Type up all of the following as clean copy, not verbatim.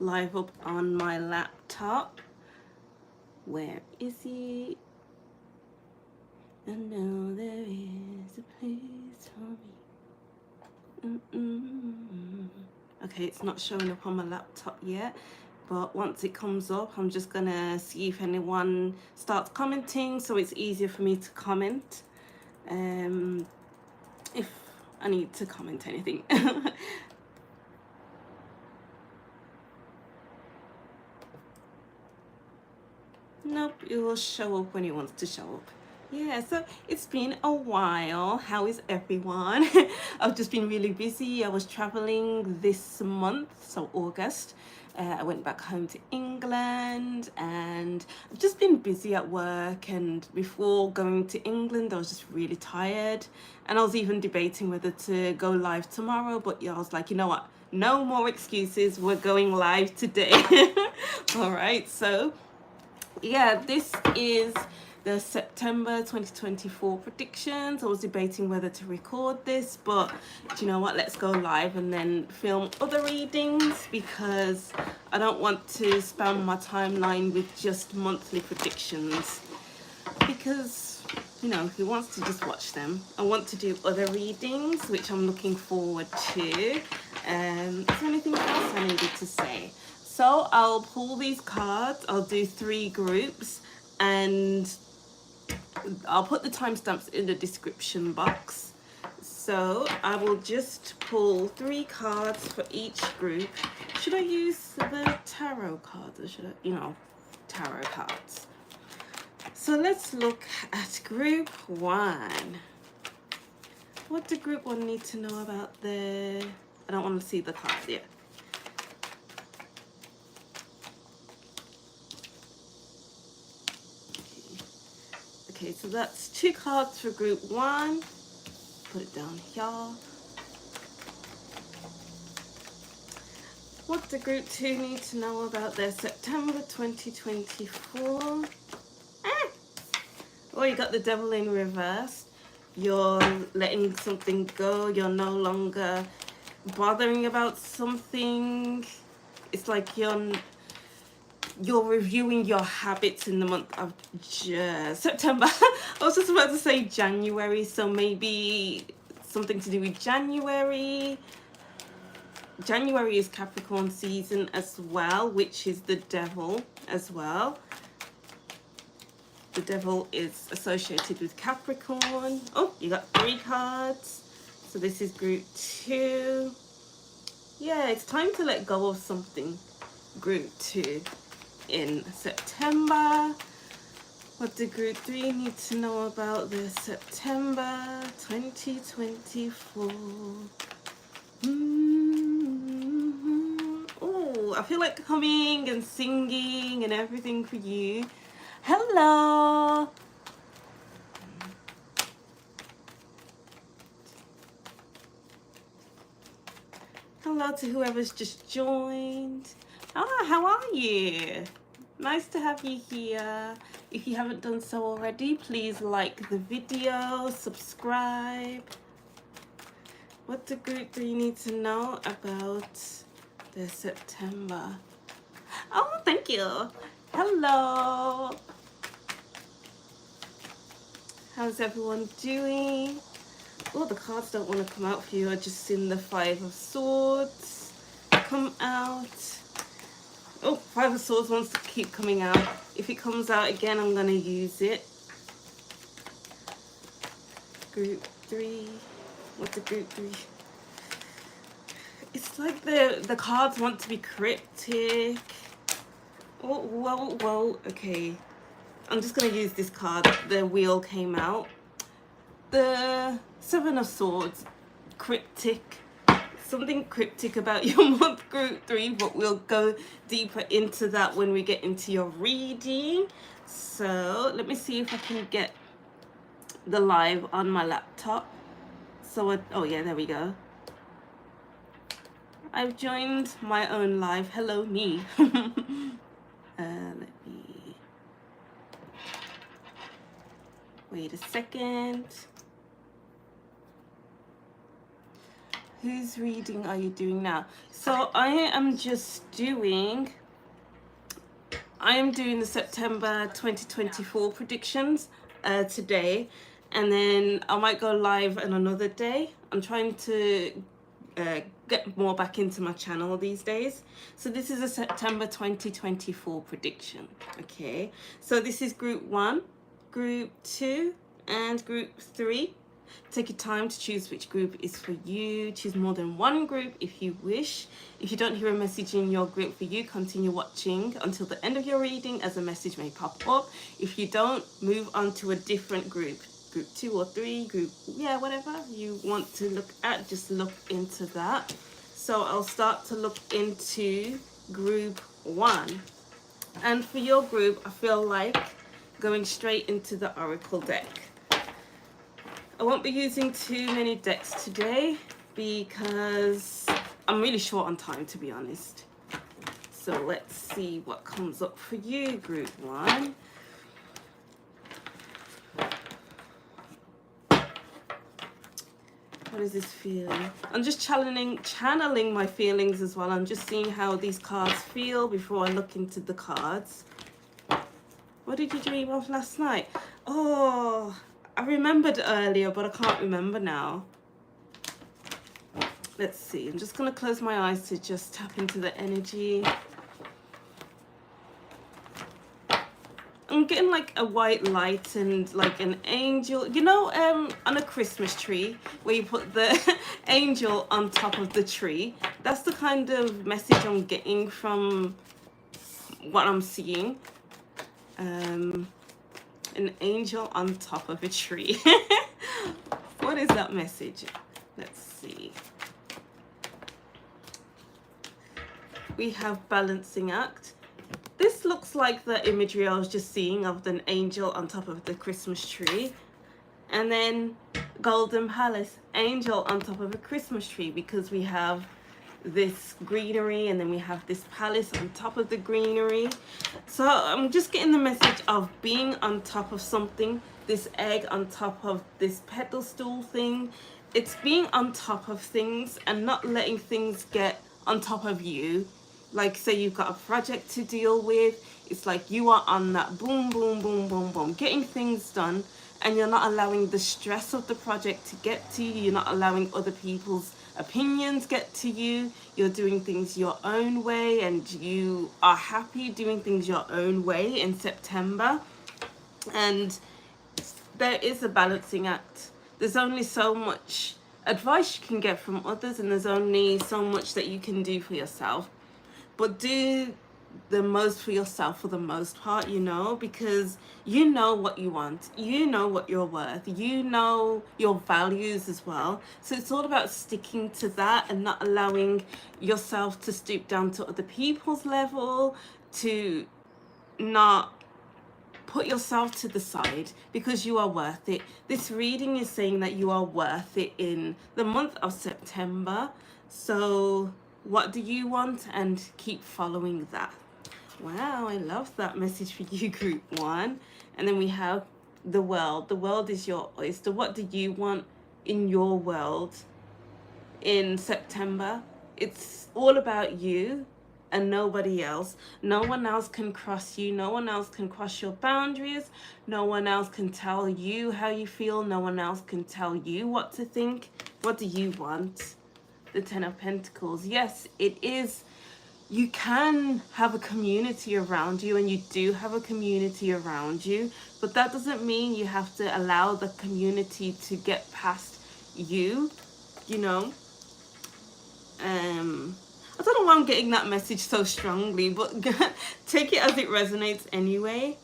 live up on my laptop. Where is he? I know there is a place for me. Okay, it's not showing up on my laptop yet, but once it comes up, I'm just gonna see if anyone starts commenting, so it's easier for me to comment if I need to comment anything. Nope, it will show up when it wants to show up. Yeah, so it's been a while. How is everyone? I've just been really busy. I was traveling this month, so August. I went back home to England and I've just been busy at work. And before going to England, I was just really tired. And I was even debating whether to go live tomorrow. But yeah, I was like, you know what? No more excuses. We're going live today. All right, so yeah, this is the September 2024 predictions. I was debating whether to record this, but do you know what? Let's go live and then film other readings because I don't want to spam my timeline with just monthly predictions because, you know, who wants to just watch them? I want to do other readings, which I'm looking forward to. Is there anything else I needed to say? So I'll pull these cards, I'll do 3 groups, and I'll put the timestamps in the description box. So I will just pull 3 cards for each group. Should I use the tarot cards or should I, tarot cards? So let's look at group 1. What do group 1 need to know about I don't want to see the card yet. Okay, so that's 2 cards for group 1. Put it down here. What do group 2 need to know about their September 2024? Oh, you got the Devil in reverse. You're letting something go. You're no longer bothering about something. It's like you're reviewing your habits in the month of September. I was just about to say January, so maybe something to do with January. January is Capricorn season as well, which is the Devil as well. The Devil is associated with Capricorn. Oh, you got 3 cards. So this is group 2. Yeah, it's time to let go of something. Group 2 in September. What do group 3 need to know about the September 2024? Oh, I feel like humming and singing and everything for you. Hello. Hello to whoever's just joined. How are you? Nice to have you here. If you haven't done so already, please like the video, subscribe. What do group 3 need to know about the September? Oh, thank you. Hello. How's everyone doing? Oh, the cards don't want to come out for you. I just seen the 5 of Swords come out. Oh, 5 of Swords wants to keep coming out. If it comes out again, I'm going to use it. Group 3. What's a group 3? It's like the cards want to be cryptic. Oh, whoa. Okay. I'm just going to use this card. The wheel came out. The 7 of Swords. Cryptic. Something cryptic about your month group 3, but we'll go deeper into that when we get into your reading. So let me see if I can get the live on my laptop. So oh yeah, there we go. I've joined my own live. Hello, me. Let me wait a second. Whose reading are you doing now? So I am doing the September 2024 predictions today, and then I might go live on another day. I'm trying to get more back into my channel these days. So this is a September 2024 prediction. Okay, so this is group 1, group 2, and group 3. Take your time to choose which group is for you. Choose more than one group if you wish. If you don't hear a message in your group for you, continue watching until the end of your reading as a message may pop up. If you don't, move on to a different group. Group 2 or 3, group, yeah, whatever you want to look at, just look into that. So I'll start to look into group 1. And for your group, I feel like going straight into the Oracle deck. I won't be using too many decks today because I'm really short on time, to be honest. So let's see what comes up for you, group 1. What is this feeling? I'm just channeling my feelings as well. I'm just seeing how these cards feel before I look into the cards. What did you dream of last night? Oh, I remembered earlier, but I can't remember now. Let's see. I'm just going to close my eyes to just tap into the energy. I'm getting like a white light and like an angel. You know, on a Christmas tree where you put the angel on top of the tree. That's the kind of message I'm getting from what I'm seeing. An angel on top of a tree. What is that message? Let's see. We have balancing act. This looks like the imagery I was just seeing of an angel on top of the Christmas tree. And then golden palace, angel on top of a Christmas tree, because we have this greenery and then we have this palace on top of the greenery. So I'm just getting the message of being on top of something, this egg on top of this pedestal thing. It's being on top of things and not letting things get on top of you. Like, say you've got a project to deal with, it's like you are on that boom, boom, boom, boom, boom, getting things done, and you're not allowing the stress of the project to get to you. You're not allowing other people's opinions get to you. You're doing things your own way, and you are happy doing things your own way in September. And there is a balancing act. There's only so much advice you can get from others, and there's only so much that you can do for yourself. But do the most for yourself for the most part, you know, because you know what you want, you know what you're worth, you know your values as well. So it's all about sticking to that and not allowing yourself to stoop down to other people's level, to not put yourself to the side, because you are worth it. This reading is saying that you are worth it in the month of September. So what do you want? And keep following that. Wow, I love that message for you, group 1. And then we have the world. The world is your oyster. What do you want in your world in September? It's all about you and nobody else. No one else can cross you. No one else can cross your boundaries. No one else can tell you how you feel. No one else can tell you what to think. What do you want? The 10 of Pentacles. Yes, it is. You can have a community around you, and you do have a community around you, but that doesn't mean you have to allow the community to get past you, you know. I don't know why I'm getting that message so strongly, but take it as it resonates anyway.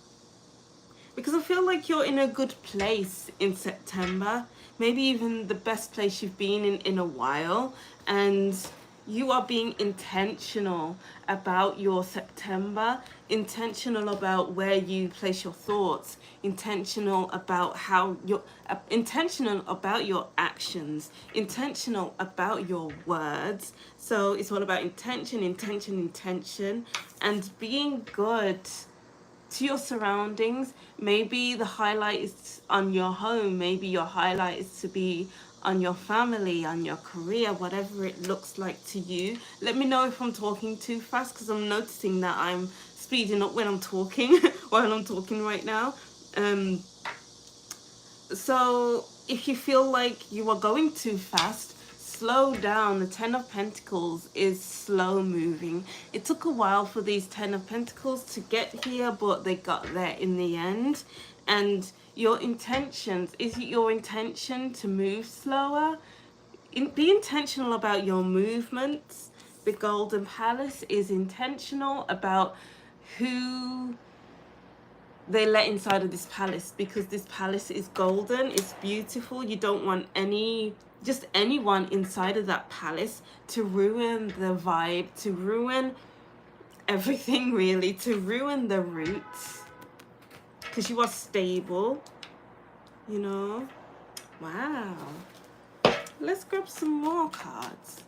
Because I feel like you're in a good place in September, maybe even the best place you've been in a while, and you are being intentional about your September, intentional about where you place your thoughts, intentional about how you're intentional about your actions, intentional about your words. So it's all about intention, intention, intention, and being good to your surroundings. Maybe the highlight is on your home. Maybe your highlight is to be on your family, on your career, whatever it looks like to you. Let me know if I'm talking too fast, because I'm noticing that I'm speeding up when I'm talking, while I'm talking right now. So if you feel like you are going too fast, slow down. The Ten of Pentacles is slow moving. It took a while for these Ten of Pentacles to get here, but they got there in the end. And your intentions, is it your intention to move slower? Be intentional about your movements. The Golden Palace is intentional about who they let inside of this palace, because this palace is golden, it's beautiful. You don't want just anyone inside of that palace to ruin the vibe, to ruin everything, really, to ruin the roots, because you are stable, you know. Wow. Let's grab some more cards,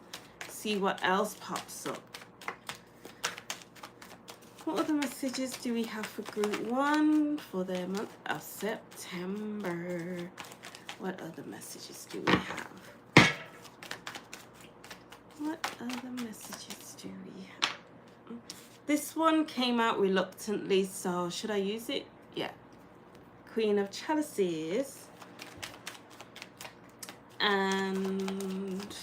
see what else pops up. What other messages do we have for group 1 for the month of September? What other messages do we have? What other messages do we have? This one came out reluctantly, so should I use it? Yeah. Queen of Chalices. And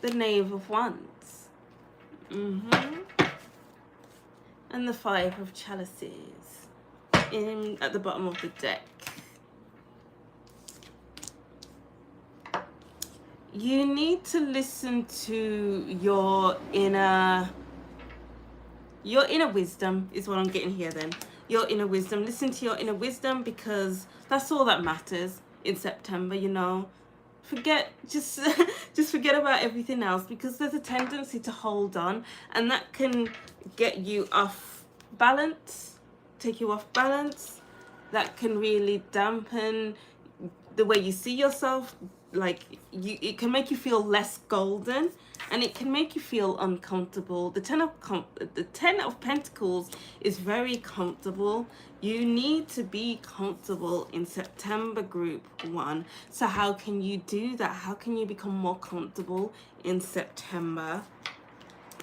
the Knave of Wands. And the Five of Chalices at the bottom of the deck. You need to listen to your inner wisdom is what I'm getting here then. Your inner wisdom. Listen to your inner wisdom, because that's all that matters in September, you know. Just forget about everything else, because there's a tendency to hold on, and that can get you off balance, take you off balance. That can really dampen the way you see yourself. Like it can make you feel less golden, and it can make you feel uncomfortable. The Ten of Pentacles is very comfortable. You need to be comfortable in September, group 1. So how can you do that? How can you become more comfortable in September?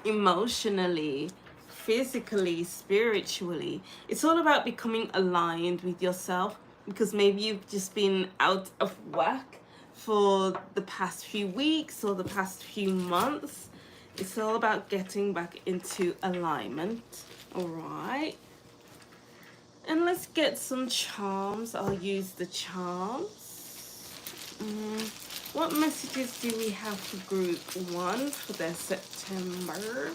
Emotionally, physically, spiritually. It's all about becoming aligned with yourself, because maybe you've just been out of whack for the past few weeks or the past few months. It's all about getting back into alignment. All right. And let's get some charms. I'll use the charms. What messages do we have for group 1 for their September?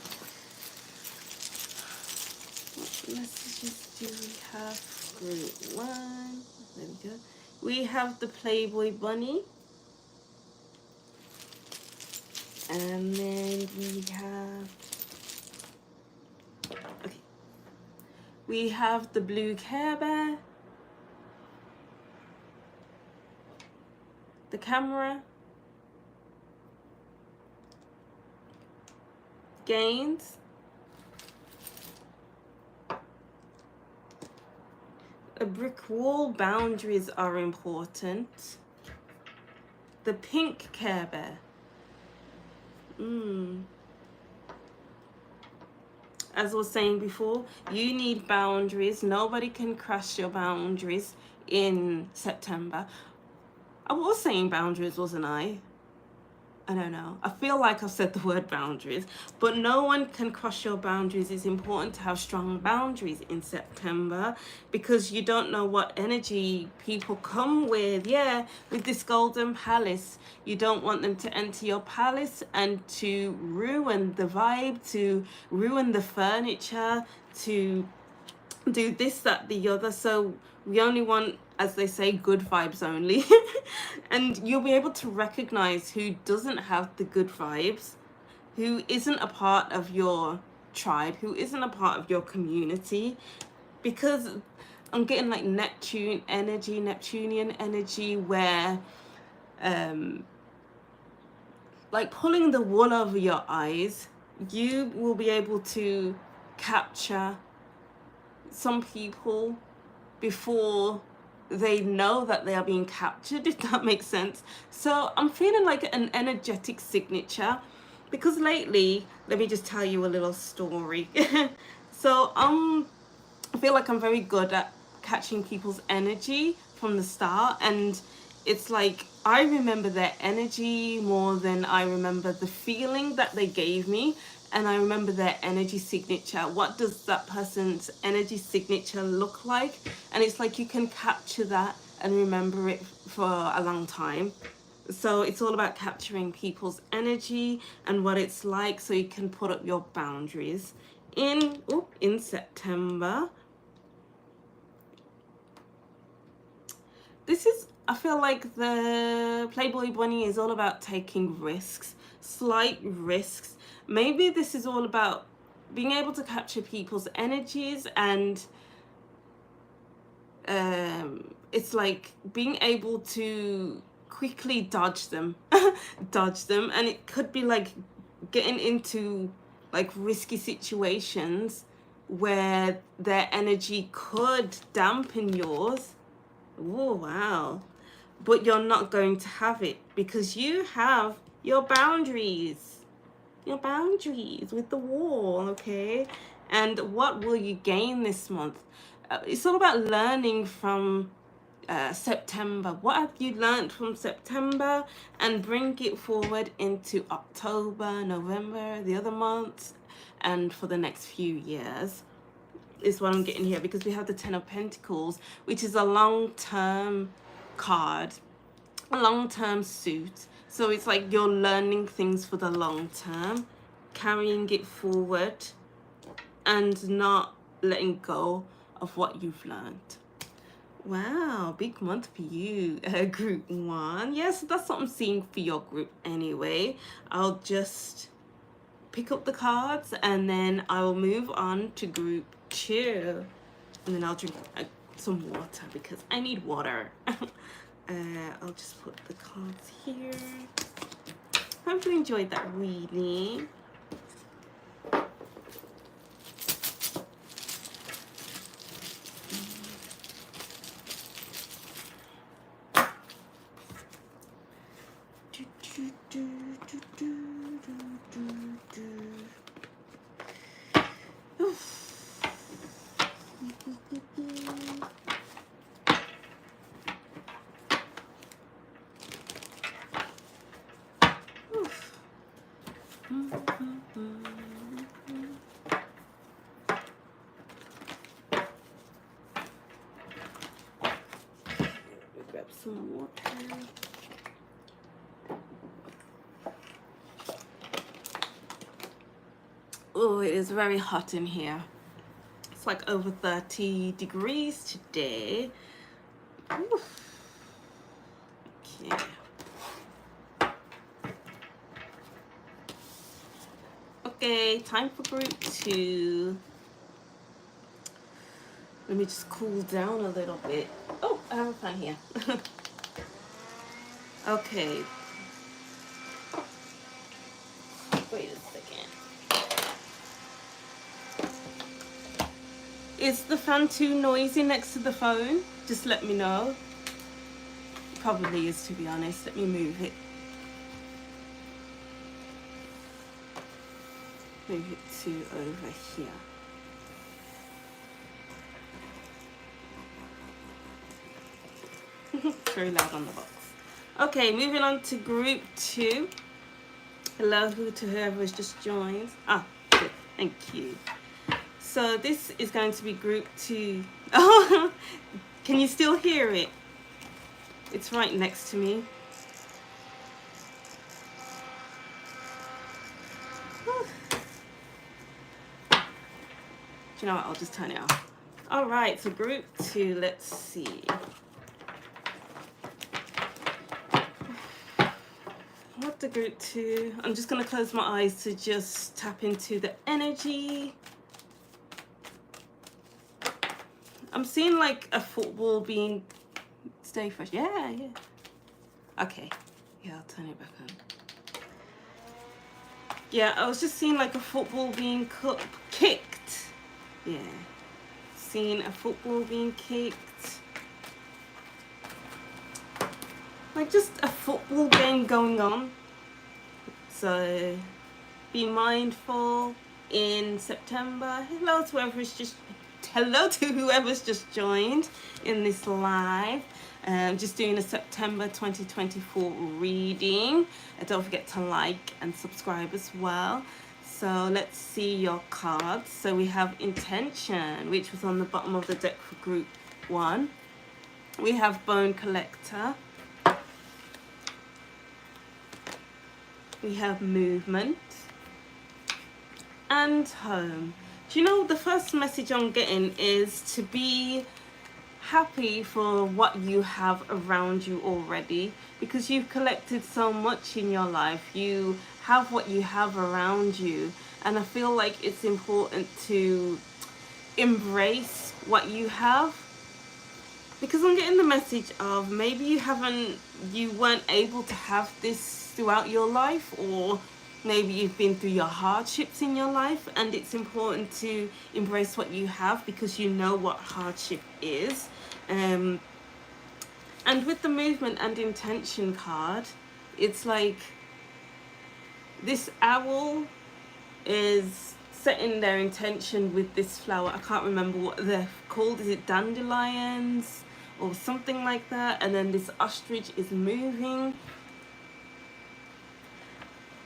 What messages do we have for group 1? There we go. We have the Playboy Bunny. And then we have the blue Care Bear, the Camera, Gains, a brick wall. Boundaries are important. The pink Care Bear. As I was saying before, you need boundaries. Nobody can crush your boundaries in September. I was saying boundaries, wasn't I? I don't know. I feel like I've said the word boundaries, but no one can cross your boundaries. It's important to have strong boundaries in September, because you don't know what energy people come with. Yeah, with this Golden Palace, you don't want them to enter your palace and to ruin the vibe, to ruin the furniture, to do this, that, the other. So we only want, as they say, good vibes only. And you'll be able to recognize who doesn't have the good vibes, who isn't a part of your tribe, who isn't a part of your community, because I'm getting like Neptunian energy, where like pulling the wool over your eyes. You will be able to capture some people before they know that they are being captured, if that makes sense. So I'm feeling like an energetic signature, because lately, let me just tell you a little story. So I feel like I'm very good at catching people's energy from the start, and it's like I remember their energy more than I remember the feeling that they gave me, and I remember their energy signature. What does that person's energy signature look like? And it's like you can capture that and remember it for a long time. So it's all about capturing people's energy and what it's like, so you can put up your boundaries. In September, this is, I feel like the Playboy Bunny is all about taking risks, slight risks. Maybe this is all about being able to capture people's energies, and it's like being able to quickly dodge them. Dodge them. And it could be like getting into like risky situations where their energy could dampen yours. Oh, wow. But you're not going to have it because you have your boundaries. Your boundaries with the wall, okay? And what will you gain this month? It's all about learning from September. What have you learned from September? And bring it forward into October, November, the other months, and for the next few years. Is what I'm getting here, because we have the Ten of Pentacles, which is a long-term card, a long-term suit. So it's like you're learning things for the long term, carrying it forward, and not letting go of what you've learned. Wow, big month for you, group one. Yes, that's what I'm seeing for your group anyway. I'll just pick up the cards and then I will move on to group two, and then I'll drink some water because I need water. I'll just put the cards here. Hope you enjoyed that reading. Grab some water. Oh, it is very hot in here. It's like over 30 degrees today. Oof. Okay. Okay, time for group two. Let me just cool down a little bit. Oh, I have a fan here. Okay. Wait a second. Is the fan too noisy next to the phone? Just let me know. Probably is, to be honest. Let me move it. Move it to over here. Very loud on the box. Okay, moving on to group two. Hello to whoever has just joined. Ah, good. Thank you. So this is going to be group two. Oh, can you still hear it? It's right next to me. Do you know what? I'll just turn it off. All right, so group two, let's see. What the group two? I'm just going to close my eyes to just tap into the energy. I'm seeing like a football being... Stay fresh. Yeah. Okay. Yeah, I'll turn it back on. Yeah, I was just seeing like a football being kicked. Yeah. Seeing a football being kicked. like just a football game going on. So be mindful in September. Hello to whoever's just joined in this live. Just doing a September 2024 reading. And don't forget to like and subscribe as well. So let's see your cards. So we have Intention, which was on the bottom of the deck for group 1. We have Bone Collector. We have Movement. And Home. Do you know the first message I'm getting is to be happy for what you have around you already, because you've collected so much in your life. You have what you have around you, and I feel like it's important to embrace what you have, because I'm getting the message of maybe you weren't able to have this throughout your life, or maybe you've been through your hardships in your life, and it's important to embrace what you have because you know what hardship is. And with the Movement and Intention card, it's like this owl is setting their intention with this flower. I can't remember what they're called. Is it dandelions or something like that? And then this ostrich is moving.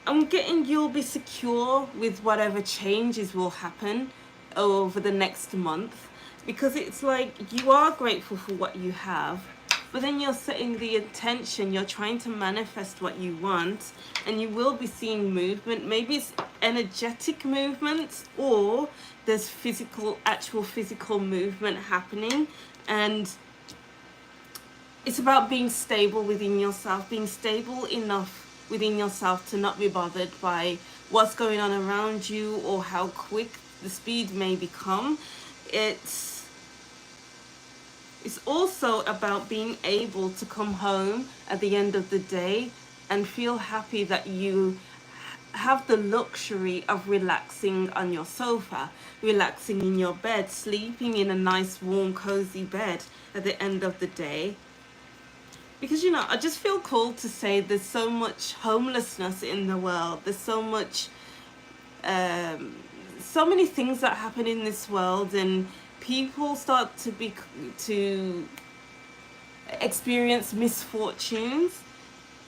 I'm getting you'll be secure with whatever changes will happen over the next month, because it's like you are grateful for what you have, but then you're setting the intention, you're trying to manifest what you want, and you will be seeing movement. Maybe it's energetic movement, or there's actual physical movement happening, and it's about being stable within yourself, being stable enough within yourself to not be bothered by what's going on around you or how quick the speed may become. It's also about being able to come home at the end of the day and feel happy that you have the luxury of relaxing on your sofa, relaxing in your bed, sleeping in a nice warm cozy bed at the end of the day. Because, you know, I just feel called to say there's so much homelessness in the world. There's so much, so many things that happen in this world, and people start to experience misfortunes.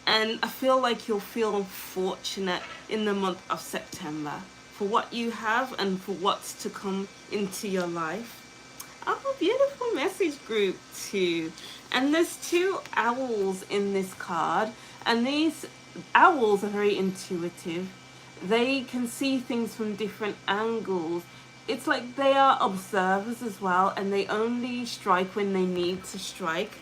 And I feel like you'll feel fortunate in the month of September for what you have and for what's to come into your life. Oh, beautiful message, group 2. And there's 2 owls in this card, and these owls are very intuitive. They can see things from different angles. It's like they are observers as well, and they only strike when they need to strike.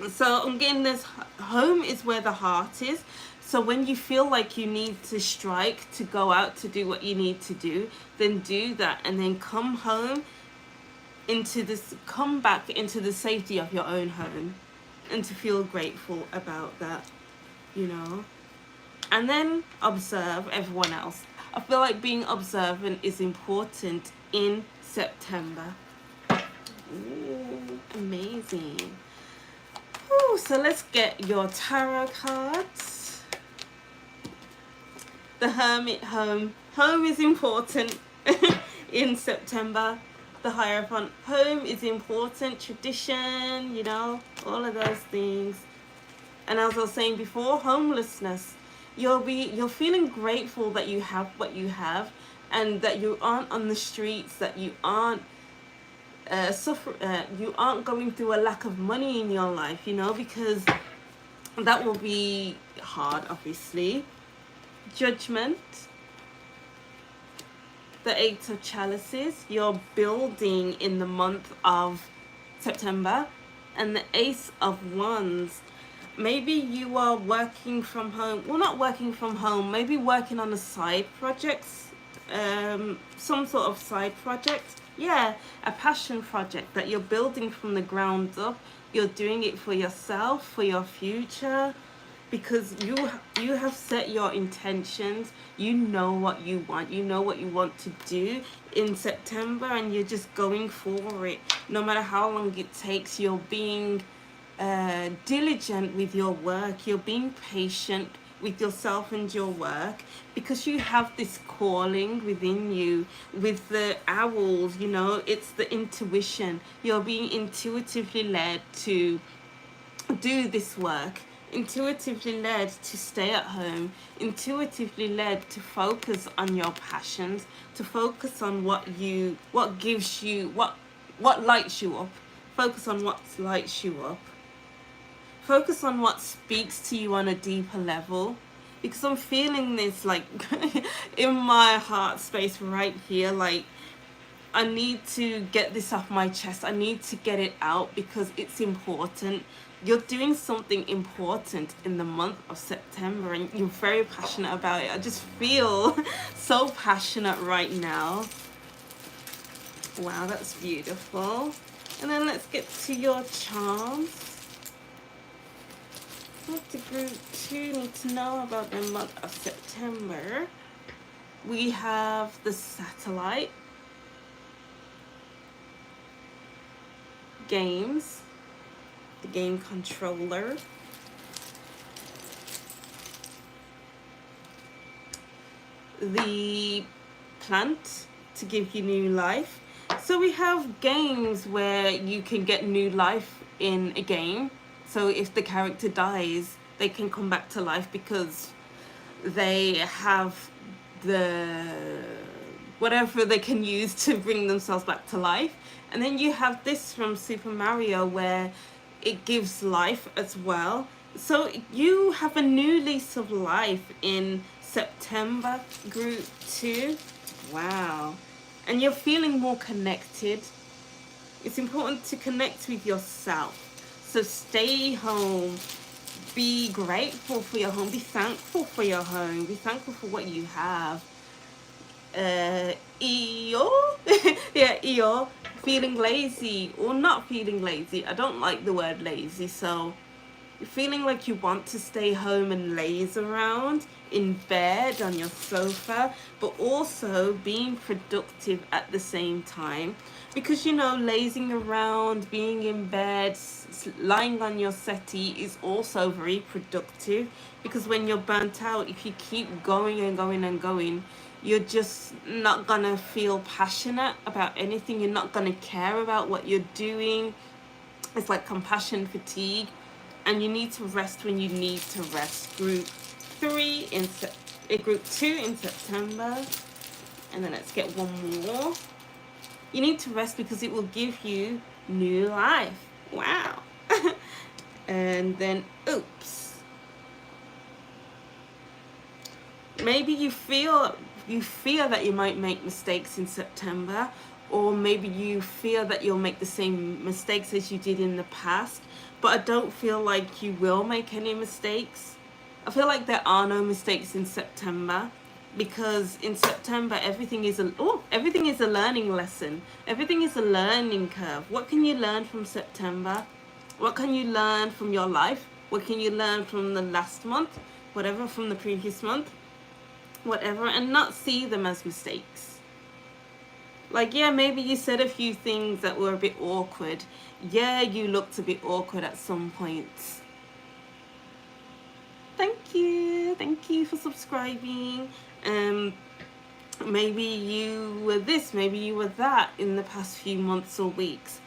So again, this home is where the heart is. So when you feel like you need to strike to go out to do what you need to do, then do that, and then come back into the safety of your own home, and to feel grateful about that, you know. And then observe everyone else. I feel like being observant is important in September. Ooh, amazing. Ooh, so let's get your tarot cards. The Hermit, home. Home is important in September. The Hierophant, home is important, tradition, you know, all of those things. And as I was saying before, homelessness. You're feeling grateful that you have what you have, and that you aren't on the streets, that you aren't you aren't going through a lack of money in your life, you know, because that will be hard, obviously. Judgment. The 8 of Chalices, you're building in the month of September. And the Ace of Wands, maybe you are working from home, well, not working from home, maybe working on a side project, some sort of side project, yeah, a passion project that you're building from the ground up. You're doing it for yourself, for your future, because you have set your intentions. You know what you want. You know what you want to do in September, and you're just going for it. No matter how long it takes, you're being diligent with your work. You're being patient with yourself and your work because you have this calling within you. With the owls, you know, it's the intuition. You're being intuitively led to do this work, intuitively led to stay at home, intuitively led to focus on your passions, to focus on what gives you, what lights you up. Focus on what lights you up. Focus on what speaks to you on a deeper level. Because I'm feeling this like in my heart space right here, like I need to get this off my chest. I need to get it out because it's important. You're doing something important in the month of September and you're very passionate about it. I just feel so passionate right now. Wow, that's beautiful. And then let's get to your charms. What do group 2 need to know about the month of September? We have the satellite, games, the game controller, the plant to give you new life. So we have games where you can get new life in a game. So if the character dies, they can come back to life because they have the whatever they can use to bring themselves back to life. And then you have this from Super Mario where it gives life as well. So you have a new lease of life in September, group 2. Wow. And you're feeling more connected. It's important to connect with yourself. So stay home. Be grateful for your home. Be thankful for your home. Be thankful for what you have. Eeyore? Yeah, Eeyore. Feeling lazy or not feeling lazy. I don't like the word lazy. So you're feeling like you want to stay home and laze around in bed on your sofa, but also being productive at the same time. Because, you know, lazing around, being in bed, lying on your settee is also very productive. Because when you're burnt out, if you keep going and going and going, you're just not gonna feel passionate about anything. You're not gonna care about what you're doing. It's like compassion fatigue. And you need to rest when you need to rest. Group 2 in September. And then let's get one more. You need to rest because it will give you new life. Wow. And then, oops. Maybe you fear that you might make mistakes in September, or maybe you fear that you'll make the same mistakes as you did in the past. But I don't feel like you will make any mistakes. I feel like there are no mistakes in September, because in September everything is a learning lesson. Everything is a learning curve. What can you learn from September? What can you learn from your life? What can you learn from the last month? Whatever, from the previous month? Whatever, and not see them as mistakes. Like, yeah, maybe you said a few things that were a bit awkward. Yeah, you looked a bit awkward at some points. Thank you for subscribing. Maybe you were this, maybe you were that in the past few months or weeks.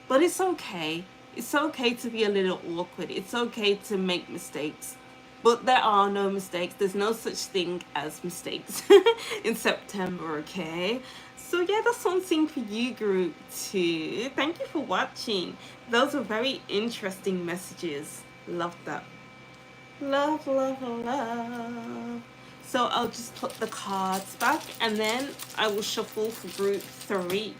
But it's okay. It's okay to be a little awkward. It's okay to make mistakes. But there are no mistakes. There's no such thing as mistakes in September, okay? So yeah, that's something for you, group 2. Thank you for watching. Those were very interesting messages. Love that. Love, love, love. So I'll just put the cards back and then I will shuffle for group 3.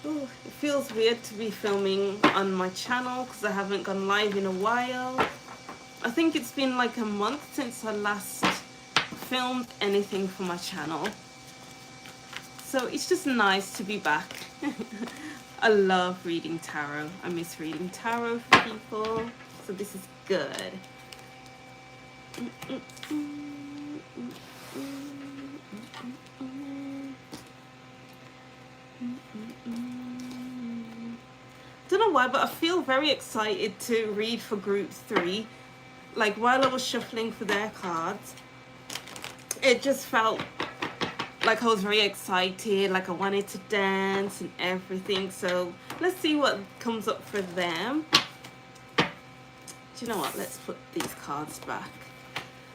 Ooh, it feels weird to be filming on my channel because I haven't gone live in a while. I think it's been like a month since I last filmed anything for my channel. So it's just nice to be back. I love reading tarot. I miss reading tarot for people. So this is good. Don't know why, but I feel very excited to read for group 3. Like while I was shuffling for their cards, it just felt like I was very excited, like I wanted to dance and everything. So let's see what comes up for them. Do you know what? Let's put these cards back.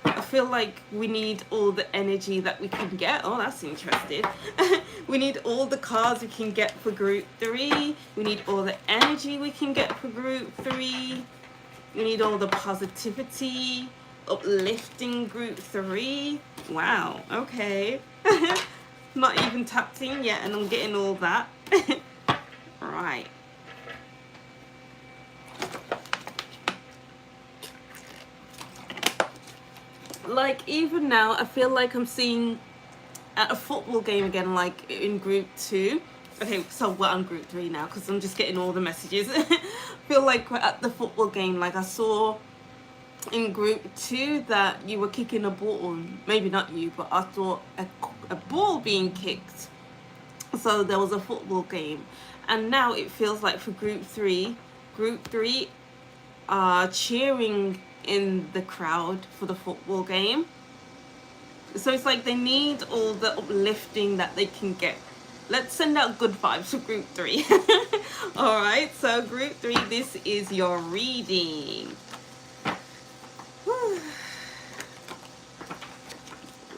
I feel like we need all the energy that we can get. Oh, that's interesting. We need all the cards we can get for group 3. We need all the energy we can get for group 3. We need all the positivity, uplifting group 3. Wow, okay. Not even tapped in yet and I'm getting all that. Right. Like even now, I feel like I'm seeing at a football game again, like in group 2. Okay, so we're on group 3 now because I'm just getting all the messages. I feel like we're at the football game. Like I saw in group 2 that you were kicking a ball. Maybe not you, but I saw a ball being kicked. So there was a football game. And now it feels like for group 3 are cheering in the crowd for the football game. So it's like they need all the uplifting that they can get. Let's send out good vibes for group 3. All right, so group 3, this is your reading.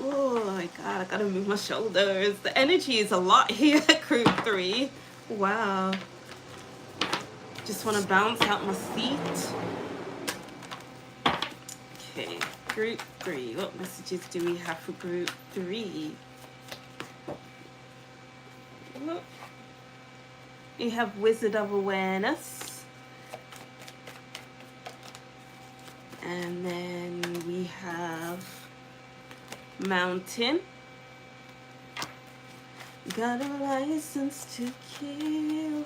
Oh my God, I gotta move my shoulders. The energy is a lot here, group 3. Wow. Just want to bounce out my seat. Okay, group 3. What messages do we have for group 3? Look. You have Wizard of Awareness. And then we have Mountain. Got a license to kill.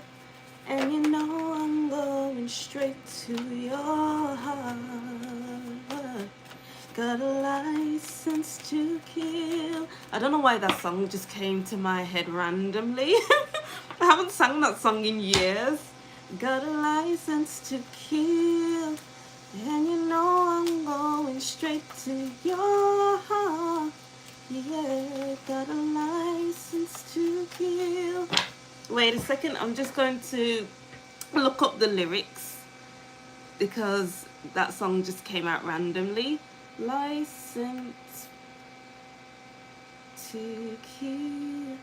And you know I'm going straight to your heart. Got a license to kill. I don't know why that song just came to my head randomly. I haven't sung that song in years. Got a license to kill. And you know I'm going straight to your heart. Yeah, got a license to kill. Wait a second, I'm just going to look up the lyrics because that song just came out randomly. License to kill,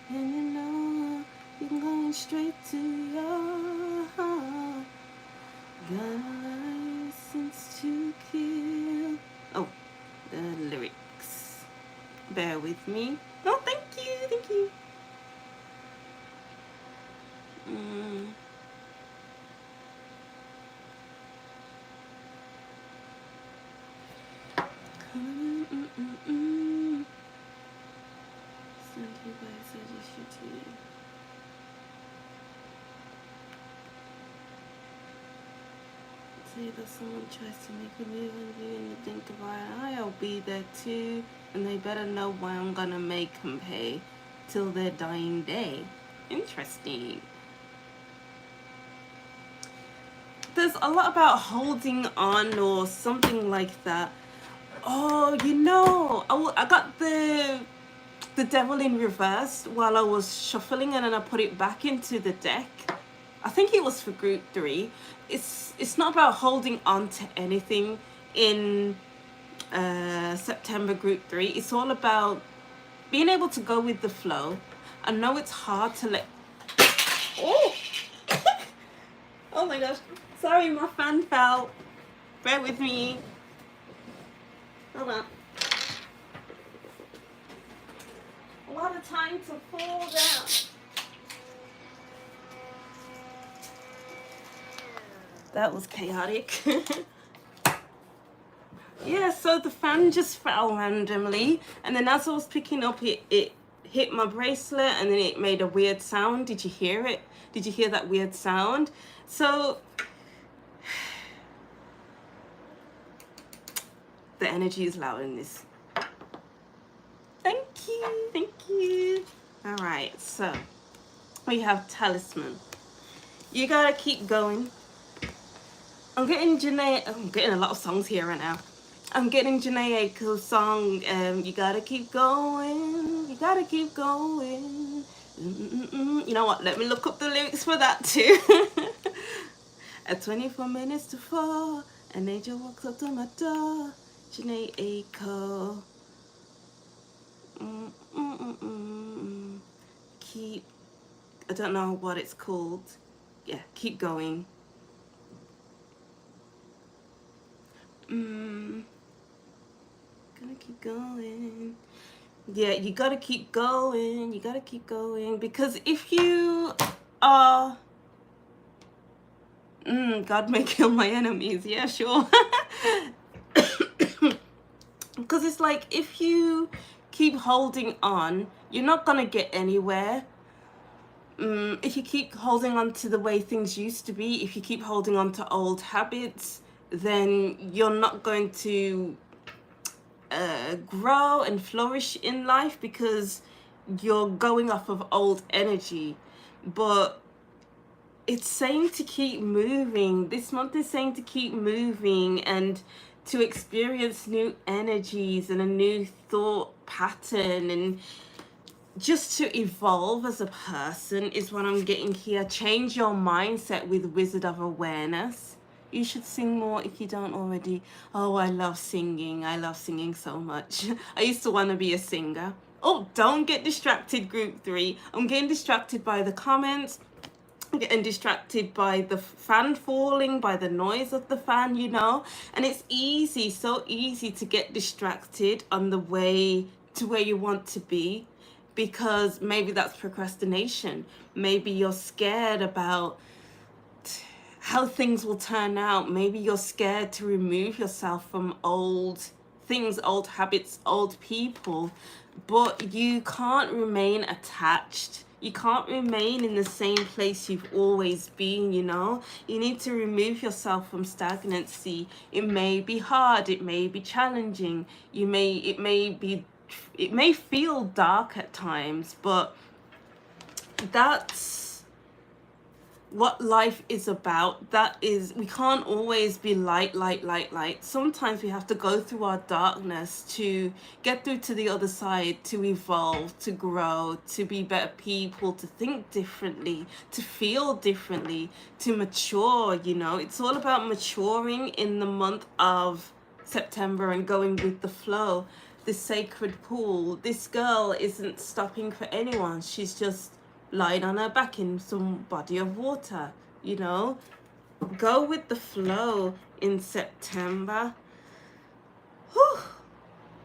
and you know you're going straight to your heart. Got a license to kill. Oh, the lyrics. Bear with me. Oh, thank you, thank you. Say that someone tries to make a move on you and you think about it, I'll be there too, and they better know why I'm gonna make them pay till their dying day. Interesting. There's a lot about holding on or something like that. Oh, you know, I got the Devil in reverse while I was shuffling, and then I put it back into the deck. I think it was for group 3. It's not about holding on to anything in September group 3. It's all about being able to go with the flow. I know it's hard to let... Oh! Oh my gosh. Sorry, my fan fell. Bear with me. Hold on. A lot of time to fall down. That was chaotic. Yeah, so the fan just fell randomly, and then as I was picking up, it hit my bracelet, and then it made a weird sound. Did you hear it? Did you hear that weird sound? So The energy is loud in this. Thank you, thank you. All right, so we have talisman. You gotta keep going. I'm getting a lot of songs here right now. I'm getting Janae Aiko's song, You Gotta Keep Going, You Gotta Keep Going. You know what, let me look up the lyrics for that too. At 24 minutes to 4, an angel walks up to my door. Janae Aiko. Keep, I don't know what it's called. Yeah, keep going. Gonna keep going. Yeah, you gotta keep going. You gotta keep going. Because if you are... God may kill my enemies. Yeah, sure. Because it's like, if you keep holding on, you're not gonna get anywhere. If you keep holding on to the way things used to be, if you keep holding on to old habits, then you're not going to grow and flourish in life, because you're going off of old energy. But it's saying to keep moving. This month is saying to keep moving and to experience new energies and a new thought pattern, and just to evolve as a person is what I'm getting here. Change your mindset with Wizard of Awareness. You should sing more if you don't already. Oh, I love singing. I love singing so much. I used to want to be a singer. Oh, don't get distracted, group 3. I'm getting distracted by the comments. I'm getting distracted by the fan falling, by the noise of the fan, you know. And it's easy, so easy to get distracted on the way to where you want to be, because maybe that's procrastination. Maybe you're scared about how things will turn out. Maybe you're scared to remove yourself from old things, old habits, old people. But you can't remain attached. You can't remain in the same place you've always been, you know. You need to remove yourself from stagnancy. It may be hard, it may be challenging, it may feel dark at times, but that's what life is about. That is, we can't always be light. Sometimes we have to go through our darkness to get through to the other side, to evolve, to grow, to be better people, to think differently, to feel differently, to mature, you know. It's all about maturing in the month of September and going with the flow. This sacred pool, this girl isn't stopping for anyone. She's just lying on her back in some body of water, you know. Go with the flow in September. Whew.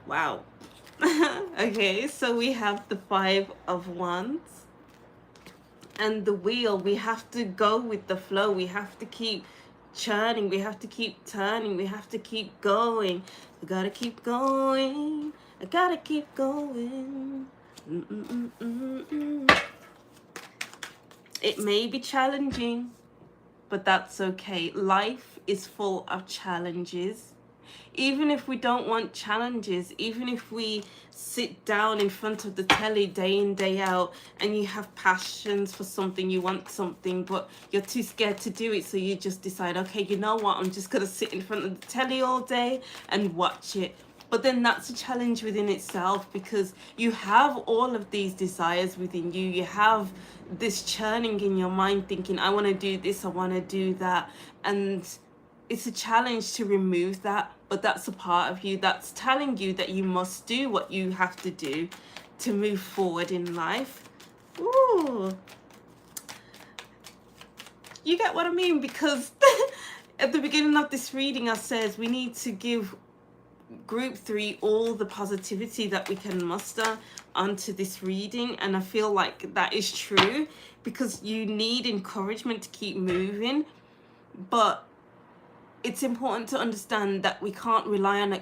Wow. Okay, so we have the 5 of Wands and the wheel. We have to go with the flow. We have to keep churning. We have to keep turning. We have to keep going. I gotta keep going. I gotta keep going. It may be challenging, but that's okay. Life is full of challenges. Even if we don't want challenges, even if we sit down in front of the telly day in, day out, and you have passions for something, you want something, but you're too scared to do it, so you just decide, okay, you know what, I'm just going to sit in front of the telly all day and watch it. But then that's a challenge within itself, because you have all of these desires within you. You have this churning in your mind thinking, I want to do this, I want to do that. And it's a challenge to remove that. But that's a part of you that's telling you that you must do what you have to do to move forward in life. Ooh. You get what I mean? Because at the beginning of this reading, I said we need to give group 3 all the positivity that we can muster onto this reading, and I feel like that is true, because you need encouragement to keep moving. But it's important to understand that we can't rely on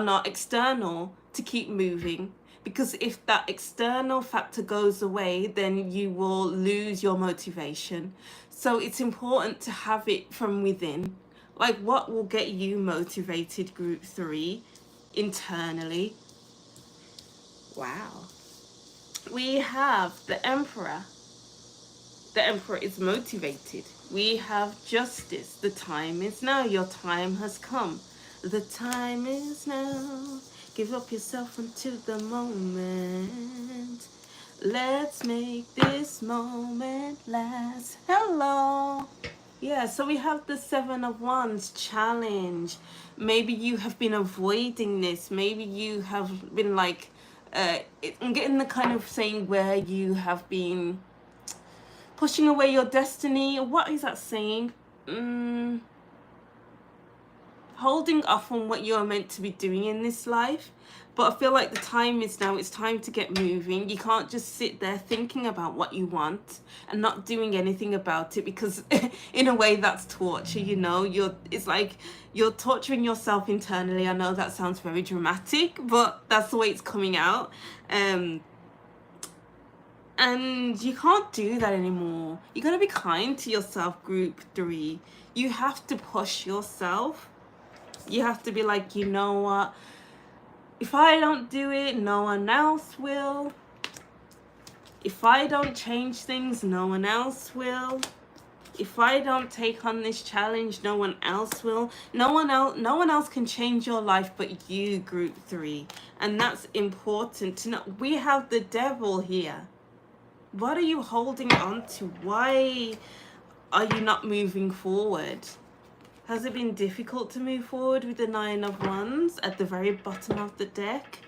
our external to keep moving, because if that external factor goes away, then you will lose your motivation. So it's important to have it from within. Like, what will get you motivated, group 3, internally? Wow. We have the Emperor. The Emperor is motivated. We have Justice. The time is now. Your time has come. The time is now. Give up yourself unto the moment. Let's make this moment last. Hello. Yeah, so we have the Seven of Wands challenge. Maybe you have been avoiding this. Maybe you have been like, I'm getting the kind of saying where you have been pushing away your destiny. What is that saying? Holding off on what you're meant to be doing in this life. But I feel like the time is now. It's time to get moving. You can't just sit there thinking about what you want and not doing anything about it, because in a way that's torture, you know. It's like you're torturing yourself internally. I know that sounds very dramatic, but that's the way it's coming out. And you can't do that anymore. You gotta be kind to yourself, group 3. You have to push yourself. You have to be like, you know what? If I don't do it, no one else will. If I don't change things, no one else will. If I don't take on this challenge, no one else will. No one else can change your life but you, group 3. And that's important to know. We have the Devil here. What are you holding on to? Why are you not moving forward? Has it been difficult to move forward with the Nine of Wands at the very bottom of the deck?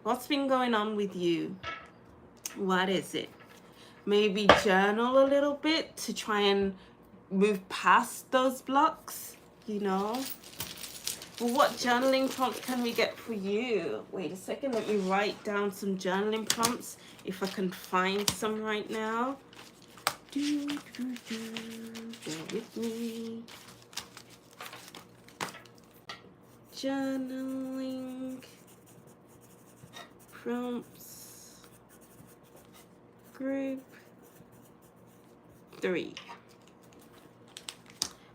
What's been going on with you? What is it? Maybe journal a little bit to try and move past those blocks, you know? But what journaling prompts can we get for you? Wait a second, let me write down some journaling prompts if I can find some right now. Bear with me. Journaling prompts, group 3.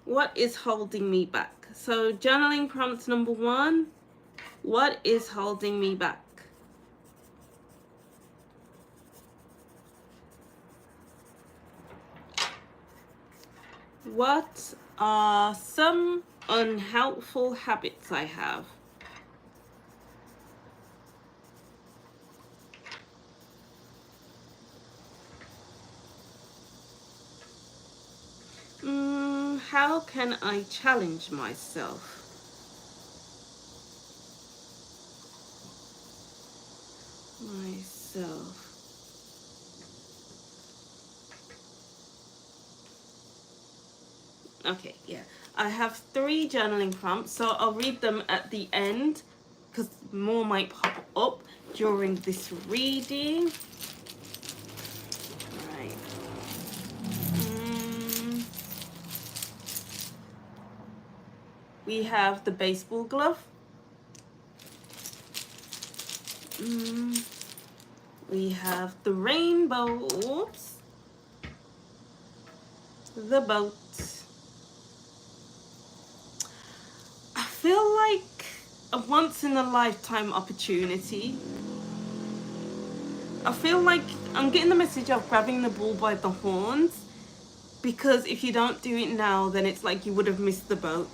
What is holding me back? So journaling prompts number 1, what is holding me back? What are some unhelpful habits I have? How can I challenge myself? Okay, yeah. I have 3 journaling prompts, so I'll read them at the end because more might pop up during this reading. Right. We have the baseball glove. We have the rainbow. Oops. The boat. I feel like a once in a lifetime opportunity. I feel like I'm getting the message of grabbing the bull by the horns, because if you don't do it now, then it's like you would have missed the boat.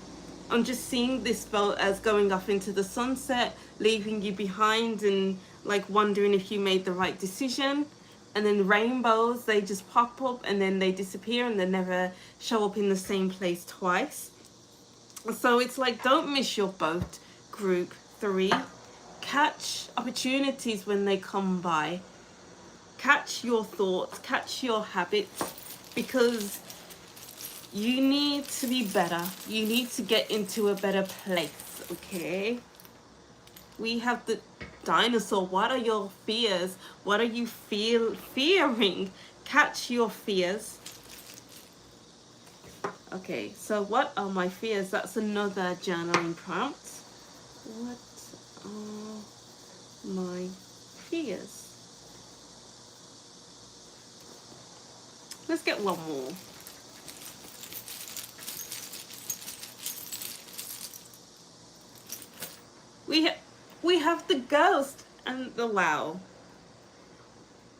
I'm just seeing this boat as going off into the sunset, leaving you behind, and like wondering if you made the right decision. And then rainbows, they just pop up and then they disappear and they never show up in the same place twice. So it's like, don't miss your boat, group 3. Catch opportunities when they come by. Catch your thoughts, catch your habits, because you need to be better. You need to get into a better place, okay? We have the dinosaur. What are your fears? What are you fearing? Catch your fears. Okay, so what are my fears? That's another journaling prompt. What are my fears? Let's get one more. We we have the ghost and the wow.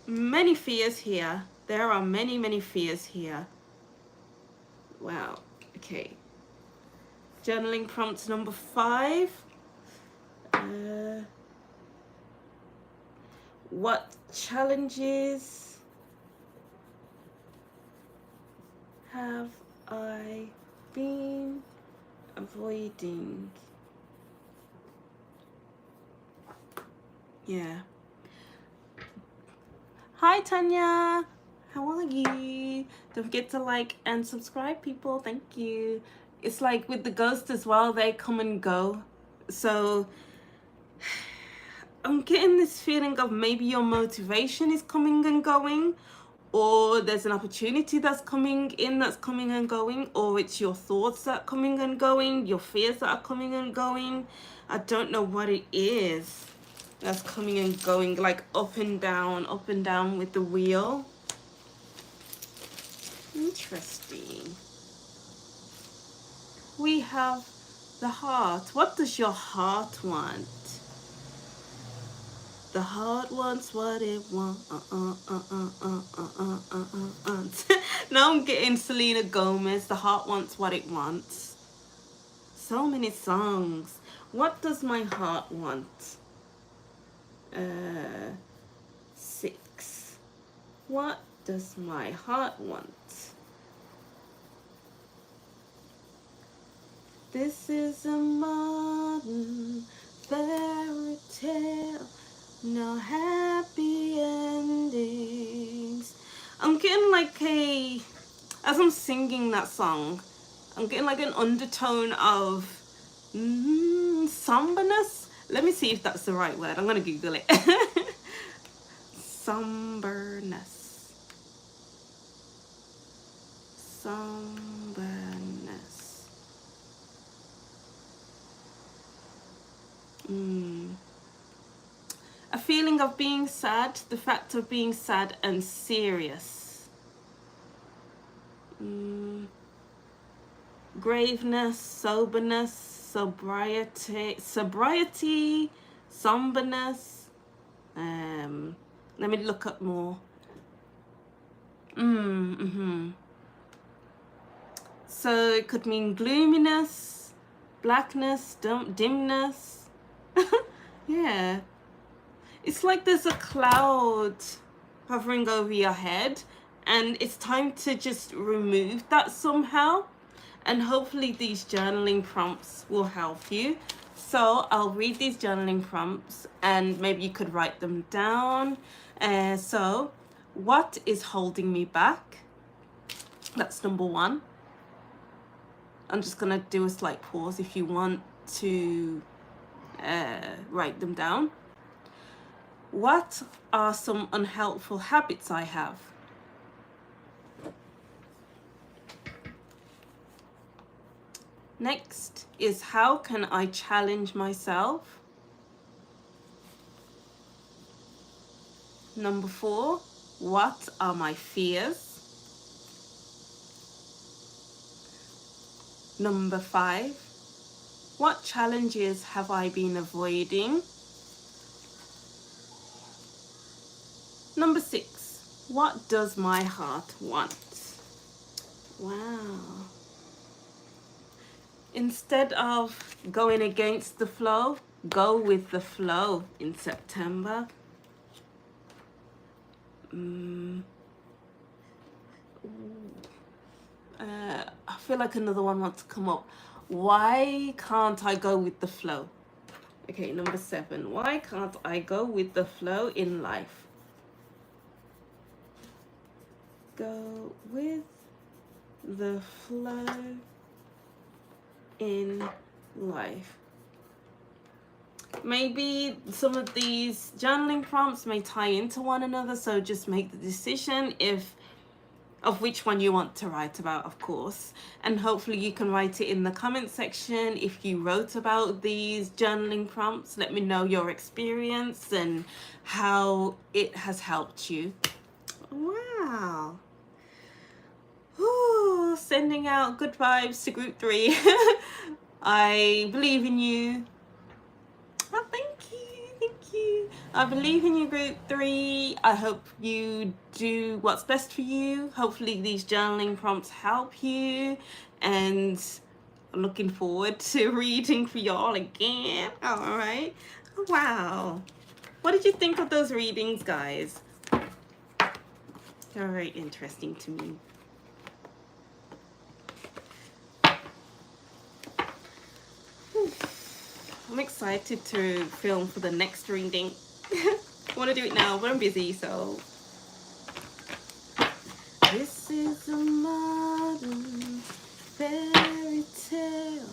Many fears here. There are many fears here. Wow. Okay. Journaling prompt number 5. What challenges have I been avoiding? Yeah. Hi Tanya, how are you? Don't forget to like and subscribe, people. Thank you. It's like with the ghosts as well, they come and go. So I'm getting this feeling of maybe your motivation is coming and going, or there's an opportunity that's coming in that's coming and going, or it's your thoughts that are coming and going, your fears that are coming and going. I don't know what it is that's coming and going, like up and down with the wheel. Interesting. We have the heart. What does your heart want? The heart wants what it wants. Now I'm getting Selena Gomez. The heart wants what it wants. So many songs. What does my heart want? 6. What does my heart want? This is a modern fairy tale. No happy endings. I'm getting like as I'm singing that song, I'm getting like an undertone of somberness. Let me see if that's the right word. I'm gonna Google it. Somberness. Somberness. A feeling of being sad, the fact of being sad and serious. Graveness, soberness, sobriety, somberness. Let me look up more. So it could mean gloominess, blackness, dimness. Yeah. It's like there's a cloud hovering over your head, and it's time to just remove that somehow. And hopefully these journaling prompts will help you. So I'll read these journaling prompts and maybe you could write them down. So what is holding me back? That's number 1. I'm just gonna do a slight pause if you want to write them down. What are some unhelpful habits I have? Next is how can I challenge myself? Number 4, what are my fears? Number 5, what challenges have I been avoiding? Number 6, what does my heart want? Wow. Instead of going against the flow, go with the flow in September. I feel like another one wants to come up. Why can't I go with the flow? Okay, number 7. Why can't I go with the flow in life? Go with the flow in life. Maybe some of these journaling prompts may tie into one another, so just make the decision of which one you want to write about, of course. And hopefully you can write it in the comment section if you wrote about these journaling prompts. Let me know your experience and how it has helped you. Wow. Ooh, sending out good vibes to group 3. I believe in you. Oh, thank you, thank you. I believe in you, group 3. I hope you do what's best for you. Hopefully these journaling prompts help you, and I'm looking forward to reading for y'all again. All right. Wow. What did you think of those readings, guys? They're very interesting to me. I'm excited to film for the next reading. I want to do it now, but I'm busy, so. This is a modern fairy tale.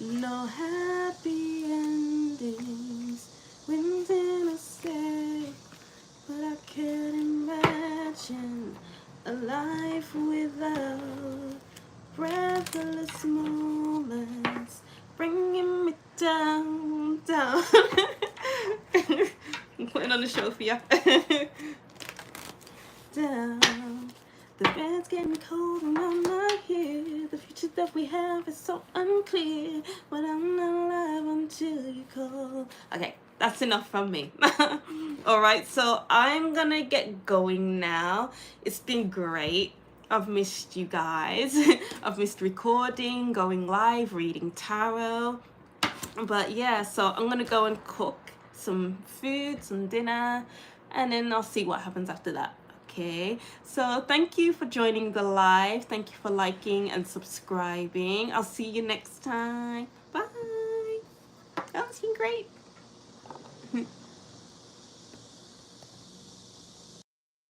No happy endings. Wind in a sail, but I can't imagine a life without breathless moments bringing me down, down. I'm putting on the show for you. Down. The bed's getting cold and I'm not here. The future that we have is so unclear, but I'm not alive until you call. Okay, that's enough from me. Alright, so I'm gonna get going now. It's been great. I've missed you guys. I've missed recording, going live, reading tarot. But yeah, so I'm gonna go and cook some food, some dinner, and then I'll see what happens after that. Okay, so thank you for joining the live. Thank you for liking and subscribing. I'll see you next time. Bye. That was been great.